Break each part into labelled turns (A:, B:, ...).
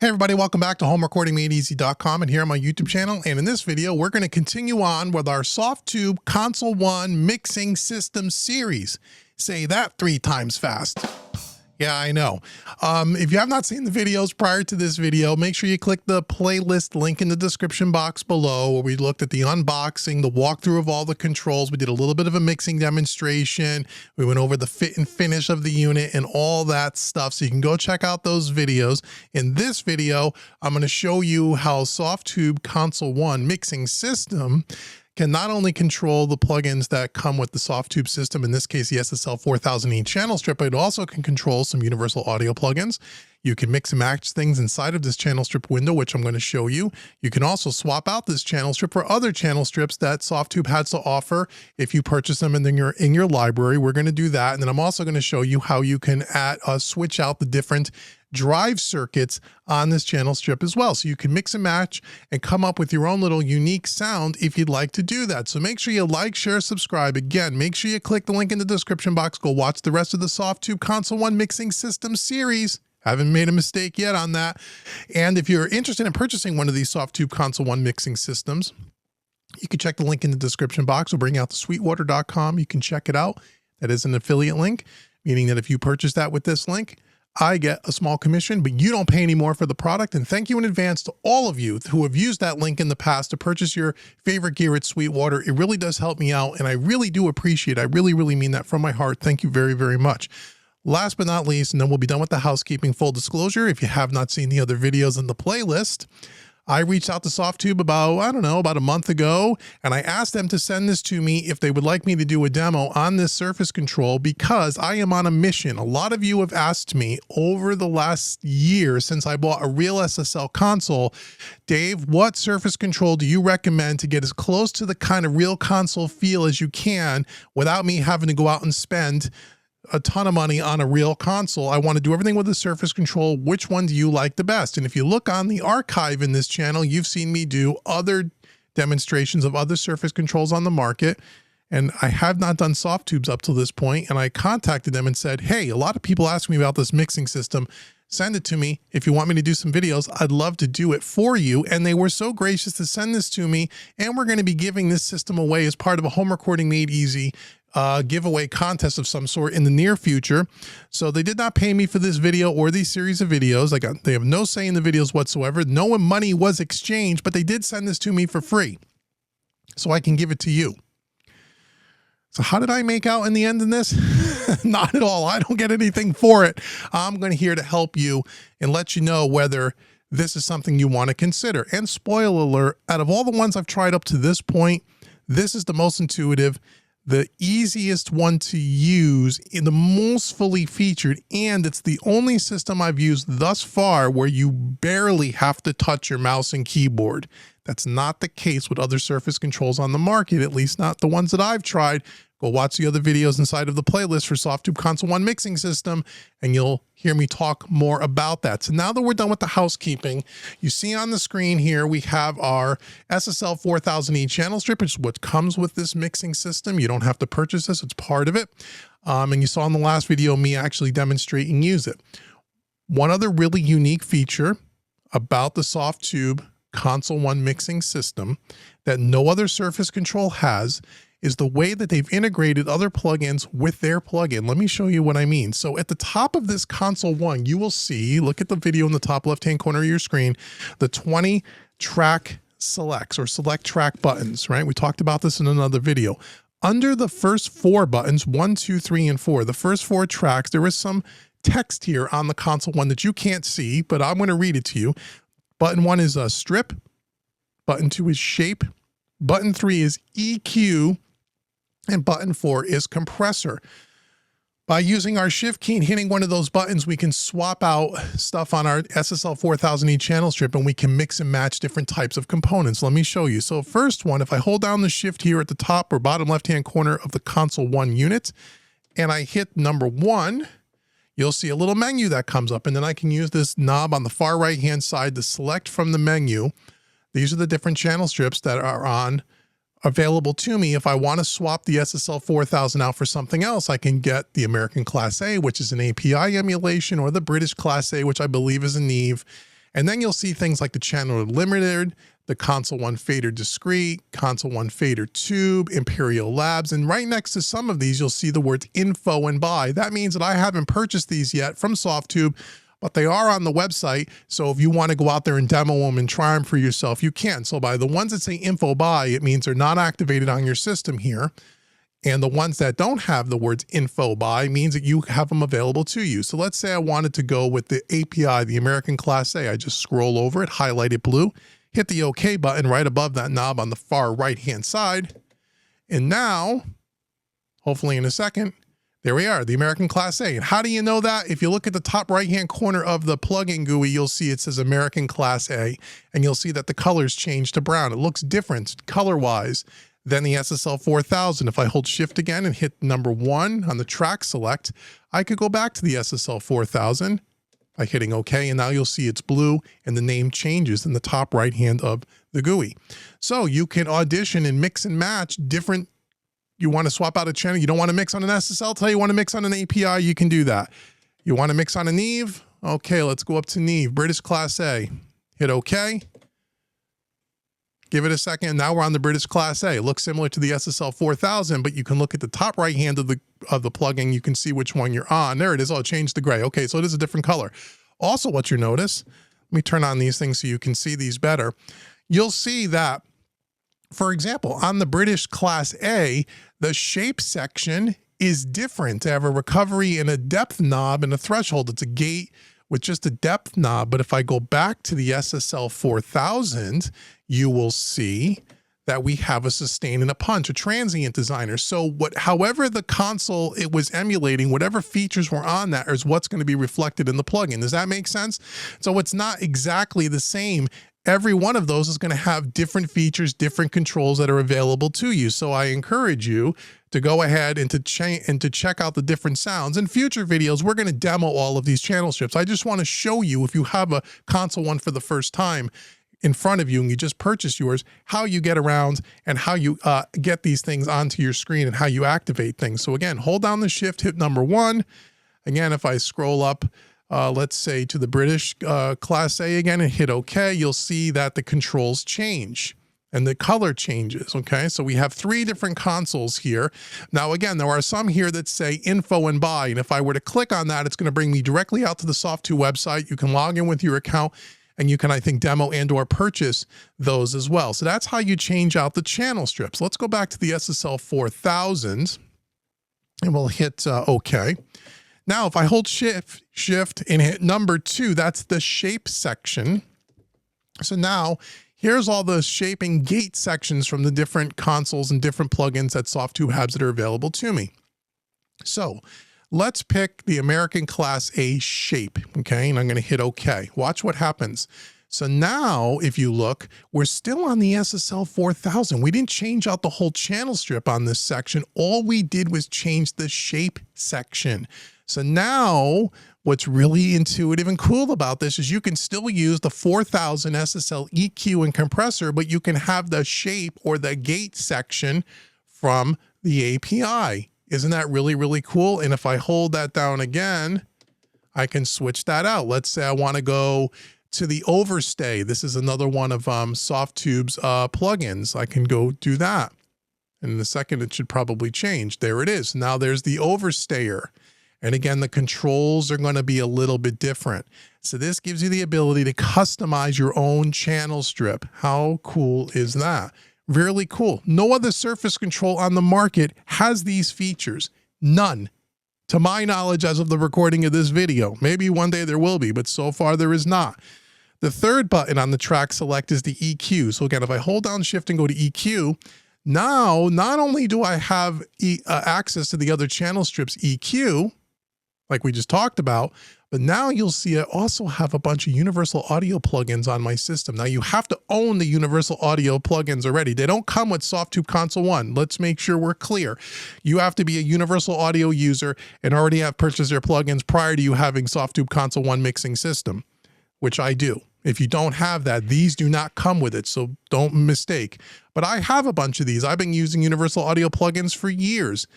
A: Everybody, welcome back to homerecordingmadeeasy.com and here on my YouTube channel. And in this video, we're going to continue on with our Softube Console 1 Mixing System series. Say that 3 times fast. Yeah, I know. If you have not seen the videos prior to this video, make sure you click the playlist link in the description box below where we looked at the unboxing, the walkthrough of all the controls. We did a little bit of a mixing demonstration. We went over the fit and finish of the unit and all that stuff. So you can go check out those videos. In this video, I'm going to show you how Softube Console 1 Mixing System can not only control the plugins that come with the Softube system, in this case, the SSL 4000E channel strip, but it also can control some universal audio plugins. You can mix and match things inside of this channel strip window, which I'm going to show you. You can also swap out this channel strip for other channel strips that Softube has to offer if you purchase them in your library. We're going to do that. And then I'm also going to show you how you can switch out the different drive circuits on this channel strip as well. So you can mix and match and come up with your own little unique sound if you'd like to do that. So make sure you like, share, subscribe. Again, make sure you click the link in the description box. Go watch the rest of the Softube Console 1 Mixing System series. Haven't made a mistake yet on that. And if you're interested in purchasing one of these Softube Console 1 mixing systems, you can check the link in the description box. We'll bring out the sweetwater.com. You can check it out. That is an affiliate link, meaning that if you purchase that with this link, I get a small commission, but you don't pay any more for the product. And thank you in advance to all of you who have used that link in the past to purchase your favorite gear at Sweetwater. It really does help me out, and I really do appreciate it. I really, really mean that from my heart. Thank you very, very much. Last but not least, and then we'll be done with the housekeeping. Full disclosure, if you have not seen the other videos in the playlist, I reached out to Softube about a month ago, and I asked them to send this to me if they would like me to do a demo on this surface control because I am on a mission. A lot of you have asked me over the last year since I bought a real SSL console, Dave, what surface control do you recommend to get as close to the kind of real console feel as you can without me having to go out and spend a ton of money on a real console? I want to do everything with the surface control. Which one do you like the best? And if you look on the archive in this channel, you've seen me do other demonstrations of other surface controls on the market. And I have not done Softube's up to this point. And I contacted them and said, hey, a lot of people ask me about this mixing system. Send it to me. If you want me to do some videos, I'd love to do it for you. And they were so gracious to send this to me. And we're going to be giving this system away as part of a Home Recording Made Easy giveaway contest of some sort in the near future. So they did not pay me for this video or these series of videos. They have no say in the videos whatsoever. No money was exchanged, but they did send this to me for free so I can give it to you. So how did I make out in the end in this? Not at all. I don't get anything for it. I'm here to help you and let you know whether this is something you want to consider. And spoiler alert, out of all the ones I've tried up to this point, this is the most intuitive, the easiest one to use, and the most fully featured, and it's the only system I've used thus far where you barely have to touch your mouse and keyboard. That's not the case with other surface controls on the market, at least not the ones that I've tried. Go watch the other videos inside of the playlist for Softube Console 1 Mixing System, and you'll hear me talk more about that. So now that we're done with the housekeeping, you see on the screen here, we have our SSL 4000E channel strip, which is what comes with this mixing system. You don't have to purchase this, it's part of it. And you saw in the last video me actually demonstrate and use it. One other really unique feature about the Softube Console 1 Mixing System that no other surface control has is the way that they've integrated other plugins with their plugin. Let me show you what I mean. So at the top of this Console 1, you will see, look at the video in the top left-hand corner of your screen, the 20 track selects or select track buttons, right? We talked about this in another video. Under the first 4 buttons, 1, 2, 3, and 4, the first 4 tracks, there is some text here on the Console 1 that you can't see, but I'm going to read it to you. Button 1 is a strip. Button 2 is shape. Button 3 is EQ. And button 4 is compressor. By using our shift key and hitting one of those buttons, we can swap out stuff on our SSL 4000E channel strip and we can mix and match different types of components. Let me show you. So first one, if I hold down the shift here at the top or bottom left-hand corner of the Console 1 unit and I hit number 1, you'll see a little menu that comes up, and then I can use this knob on the far right-hand side to select from the menu. These are the different channel strips that are available to me. If I want to swap the SSL 4000 out for something else, I can get the American Class A, which is an API emulation, or the British Class A, which I believe is a Neve. And then you'll see things like the channel limited, the console 1 fader discrete, console 1 fader tube, Imperial Labs, and right next to some of these, you'll see the words info and buy. That means that I haven't purchased these yet from Softube, but they are on the website. So if you want to go out there and demo them and try them for yourself, you can. So by the ones that say info buy, it means they're not activated on your system here. And the ones that don't have the words info buy means that you have them available to you. So let's say I wanted to go with the API, the American Class A. I just scroll over it, highlight it blue, hit the OK button right above that knob on the far right-hand side. And now, hopefully in a second, there we are, the American Class A. And how do you know that? If you look at the top right-hand corner of the plugin GUI, you'll see it says American Class A, and you'll see that the colors change to brown. It looks different color-wise than the SSL 4000. If I hold Shift again and hit number 1 on the track select, I could go back to the SSL 4000 by hitting OK, and now you'll see it's blue and the name changes in the top right hand of the GUI. So you can audition and mix and match different. You want to swap out a channel, you don't want to mix on an SSL, tell you want to mix on an API, you can do that. You want to mix on a Neve? Okay, let's go up to Neve, British Class A. Hit OK. Give it a second. Now we're on the British Class A. It looks similar to the SSL 4000, but you can look at the top right hand of the plugin. You can see which one you're on. There it is. Oh, it changed the gray. Okay, so it is a different color. Also, what you notice, let me turn on these things so you can see these better. You'll see that, for example, on the British Class A, the shape section is different. They have a recovery and a depth knob and a threshold. It's a gate with just a depth knob. But if I go back to the SSL 4000, you will see that we have a sustain and a punch, a transient designer. So however the console it was emulating, whatever features were on that is what's going to be reflected in the plugin. Does that make sense? So it's not exactly the same. Every one of those is going to have different features, different controls that are available to you. So I encourage you to go ahead and to check out the different sounds. In future videos, we're going to demo all of these channel strips. I just want to show you, if you have a console 1 for the first time in front of you and you just purchased yours, how you get around and how you get these things onto your screen and how you activate things. So again, hold down the Shift, hit number 1. Again, if I scroll up, let's say to the British Class A again and hit OK, you'll see that the controls change and the color changes. Okay, so we have 3 different consoles here. Now, again, there are some here that say info and buy. And if I were to click on that, it's going to bring me directly out to the Softube website. You can log in with your account and you can, I think, demo and or purchase those as well. So that's how you change out the channel strips. Let's go back to the SSL 4000 and we'll hit OK. Now, if I hold shift and hit number 2, that's the shape section. So now here's all the shape and gate sections from the different consoles and different plugins that Softube has that are available to me. So let's pick the American Class A shape, okay? And I'm going to hit OK. Watch what happens. So now, if you look, we're still on the SSL 4000. We didn't change out the whole channel strip on this section. All we did was change the shape section. So now what's really intuitive and cool about this is you can still use the 4000 SSL EQ and compressor, but you can have the shape or the gate section from the API. Isn't that really, really cool? And if I hold that down again, I can switch that out. Let's say I want to go to the overstay. This is another one of Softube's plugins. I can go do that. And in a second, it should probably change. There it is. Now there's the overstayer. And again, the controls are going to be a little bit different. So this gives you the ability to customize your own channel strip. How cool is that? Really cool. No other surface control on the market has these features. None. To my knowledge, as of the recording of this video. Maybe one day there will be, but so far there is not. The third button on the track select is the EQ. So again, if I hold down Shift and go to EQ, now not only do I have access to the other channel strips EQ, like we just talked about, but now you'll see I also have a bunch of universal audio plugins on my system. Now you have to own the universal audio plugins already. They don't come with Softube Console 1. Let's make sure we're clear. You have to be a universal audio user and already have purchased their plugins prior to you having Softube Console 1 mixing system, which I do. If you don't have that, these do not come with it, so don't mistake. But I have a bunch of these. I've been using universal audio plugins for years.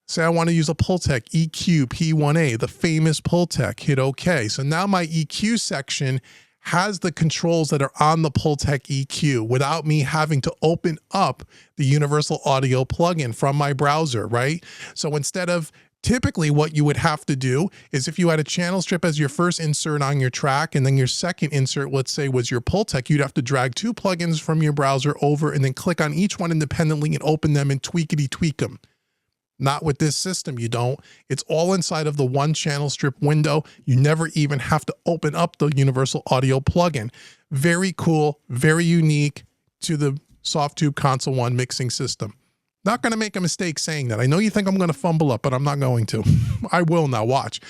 A: Say I want to use a Pultec EQ P1A, the famous Pultec, hit OK. So now my EQ section has the controls that are on the Pultec EQ without me having to open up the Universal Audio plugin from my browser, right? So instead of typically what you would have to do is if you had a channel strip as your first insert on your track and then your second insert, let's say, was your Pultec, you'd have to drag 2 plugins from your browser over and then click on each one independently and open them and tweak them. Not with this system, you don't. It's all inside of the one channel strip window. You never even have to open up the Universal Audio plugin. Very cool, very unique to the Softube Console 1 mixing system. Not going to make a mistake saying that. I know you think I'm going to fumble up, but I'm not going to. I will now, watch.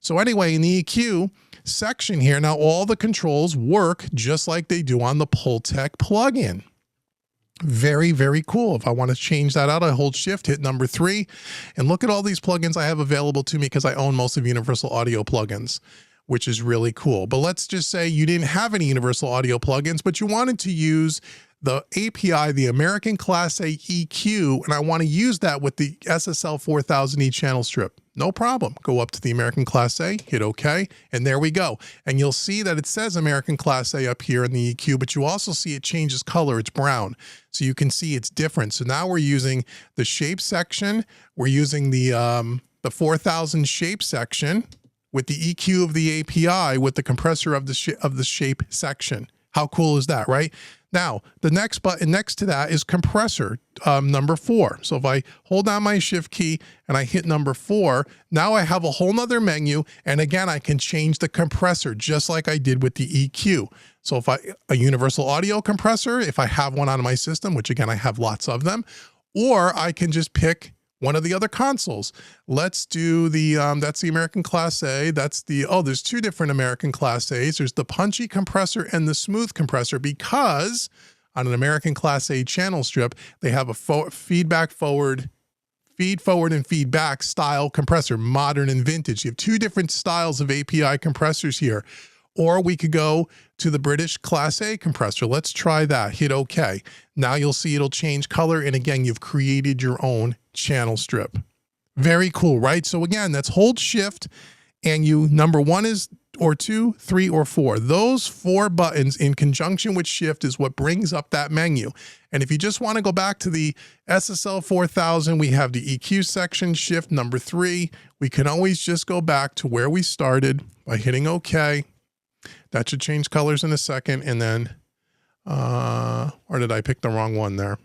A: So anyway, in the EQ section here, now all the controls work just like they do on the Pultec plugin. Very, very cool. If I want to change that out, I hold shift, hit number 3, and look at all these plugins I have available to me because I own most of Universal Audio plugins, which is really cool. But let's just say you didn't have any Universal Audio plugins, but you wanted to use the API, the American Class A EQ, and I want to use that with the SSL 4000E channel strip. No problem. Go up to the American Class A, hit OK, and there we go. And you'll see that it says American Class A up here in the EQ, but you also see it changes color. It's brown. So you can see it's different. So now we're using the shape section. We're using the 4000 shape section with the EQ of the API with the compressor of the shape section. How cool is that, right? Now, the next button next to that is compressor, number 4. So if I hold down my shift key and I hit number 4, now I have a whole nother menu. And again, I can change the compressor just like I did with the EQ. So if a Universal Audio compressor, if I have one on my system, which again, I have lots of them, or I can just pick one of the other consoles. Let's do the, that's the American Class A. That's the, oh, there's 2 different American Class A's. There's the punchy compressor and the smooth compressor because on an American Class A channel strip, they have a feed forward and feedback style compressor, modern and vintage. You have 2 different styles of API compressors here. Or we could go to the British Class A compressor. Let's try that. Hit OK. Now you'll see it'll change color. And again, you've created your own channel strip. Very cool, right? So again, that's hold shift and number 1 is or 2, 3, or 4. Those 4 buttons in conjunction with shift is what brings up that menu. And if you just want to go back to the SSL 4000, we have the EQ section, shift number 3. We can always just go back to where we started by hitting OK. That should change colors in a second. And then, or did I pick the wrong one there?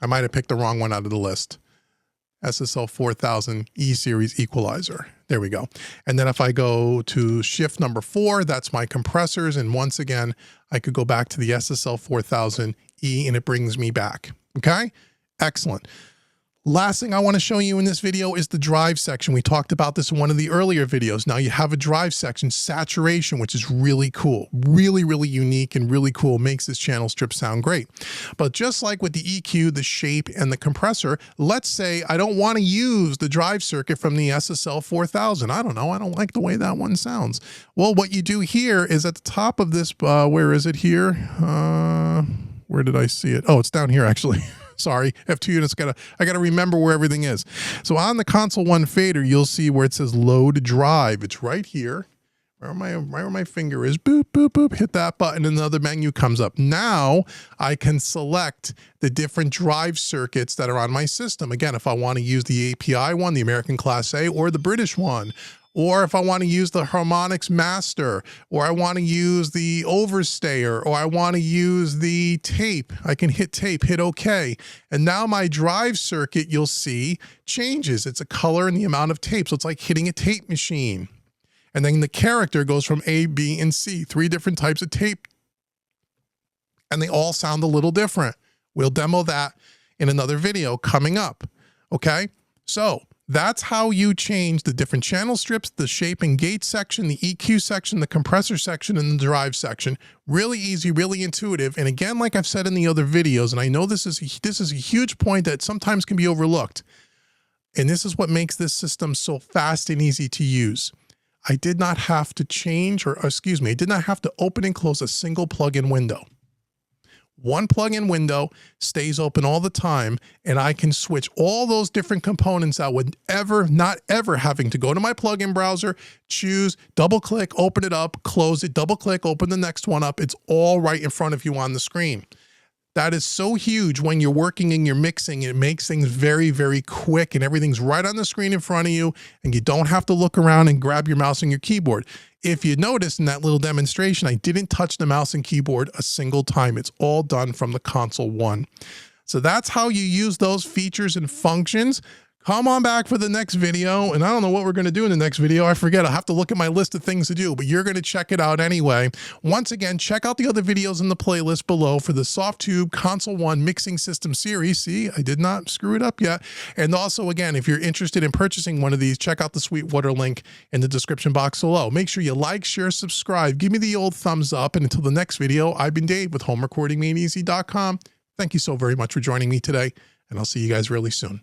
A: I might have picked the wrong one out of the list. SSL 4000 E-Series equalizer. There we go. And then if I go to shift number 4, that's my compressors. And once again, I could go back to the SSL 4000 E and it brings me back. Okay, excellent. Last thing I want to show you in this video is the drive section. We talked about this in one of the earlier videos. Now you have a drive section, saturation, which is really cool, really, really unique and really cool. Makes this channel strip sound great. But just like with the EQ, the shape, and the compressor, let's say I don't want to use the drive circuit from the SSL 4000. I don't know. I don't like the way that one sounds. Well, what you do here is at the top of this, where is it here? Where did I see it? Oh, it's down here actually. Sorry, F2 units, I gotta remember where everything is. So on the Console 1 fader, you'll see where it says load drive. It's right here, right where my finger is. Boop, boop, boop, hit that button and another menu comes up. Now I can select the different drive circuits that are on my system. Again, if I want to use the API one, the American Class A, or the British one, or if I want to use the Harmonix Master, or I want to use the Overstayer, or I want to use the tape, I can hit tape, hit OK. And now my drive circuit, you'll see, changes. It's a color and the amount of tape. So it's like hitting a tape machine. And then the character goes from A, B, and C, 3 different types of tape. And they all sound a little different. We'll demo that in another video coming up. Okay, so that's how you change the different channel strips, the shape and gate section, the EQ section, the compressor section, and the drive section. Really easy, really intuitive. And again, like I've said in the other videos, and I know this is a huge point that sometimes can be overlooked. And this is what makes this system so fast and easy to use. I did not have to change, or excuse me, I did not have to open and close a single plugin window. one plugin window, stays open all the time, and I can switch all those different components out with not ever having to go to my plugin browser, choose, double click, open it up, close it, double click, open the next one up. It's all right in front of you on the screen. That is so huge when you're working and you're mixing. It makes things very, very quick and everything's right on the screen in front of you and you don't have to look around and grab your mouse and your keyboard. If you notice in that little demonstration, I didn't touch the mouse and keyboard a single time. It's all done from the console one. So that's how you use those features and functions. Come on back for the next video. And I don't know what we're going to do in the next video. I forget. I'll have to look at my list of things to do, but you're going to check it out anyway. Once again, check out the other videos in the playlist below for the Softube Console 1 Mixing System series. See, I did not screw it up yet. And also, again, if you're interested in purchasing one of these, check out the Sweetwater link in the description box below. Make sure you like, share, subscribe. Give me the old thumbs up. And until the next video, I've been Dave with HomeRecordingMadeEasy.com. Thank you so very much for joining me today, and I'll see you guys really soon.